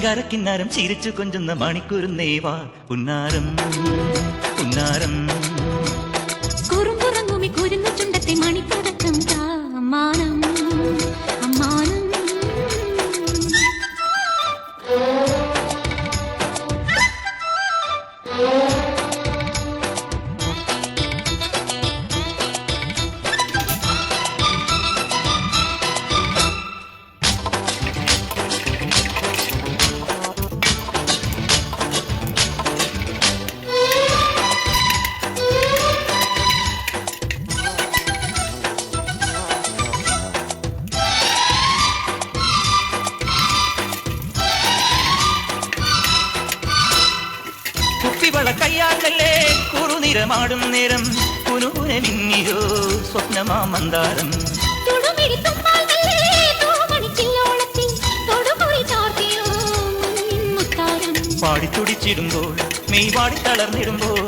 ചിങ്കാരക്കിന്നാരം ചിരിച്ചു കൊഞ്ചുന്ന മണിക്കൂരുന്നേവാ പുന്നാരം പുന്നാരം കുറുമ്പുറങ്ങുമി കുരുന്നു ചുണ്ടത്തെ മണിപ്പടക്കം താ അമ്മാനം അമ്മാനം കുപ്പിവള കയ്യാലല്ലേ കുറുനിറമാടും നേരം കുനുകുനെ മിന്നിയോ സ്വപ്നമാ മന്ദാരം പാടിത്തുടിച്ചിടുമ്പോൾ മെയ് പാടി തളർന്നിടുമ്പോൾ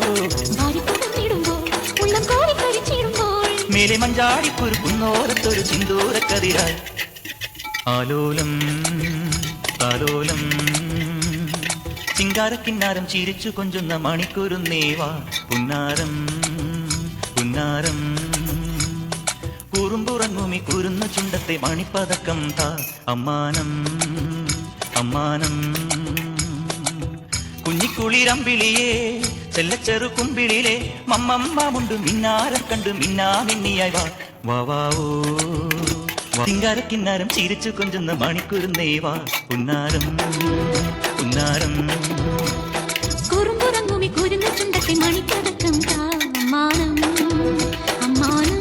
മേലെ മഞ്ചാടിക്കുരുക്കുന്നോരത്തൊരു ചിന്തൂരക്കതിരായി ആലോലം താലോലം ചിങ്കാരക്കിന്നാരം ചിരിച്ചു കൊഞ്ചുന്ന മണിക്കൂരുന്നേവാ പുന്നാരം പുന്നാരം കുറുമ്പുറങ്ങുമി കുരുന്ന ചുണ്ടത്തെ മണിപ്പതക്കം താ അമ്മാനം അമ്മാനം കുഞ്ഞിക്കുളിരമ്പിളിയേ ചെല്ലച്ചെറു കുമ്പിളിലെ മമ്മമ്മുണ്ട് മിന്നാരം കണ്ടു മിന്നാ മിന്നിയായി വാ വാവോ ചിങ്കാരക്കിന്നാരം ചിരിച്ചു കൊഞ്ചുന്ന മണിക്കൂരുന്നേവാ പുന്നാരം പുന്നാരം കുറുമ്പുറങ്ങുമി കുരുന്നു ചുണ്ടത്തെ മണിപ്പടക്കം താ അമ്മാനം അമ്മാനം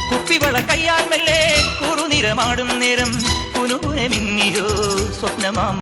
കുപ്പിവള കയ്യാൽ മെല്ലെ കുറുനിറമാടും നേരം കുനുകുനെ മിന്നിയോ സ്വപ്നമാം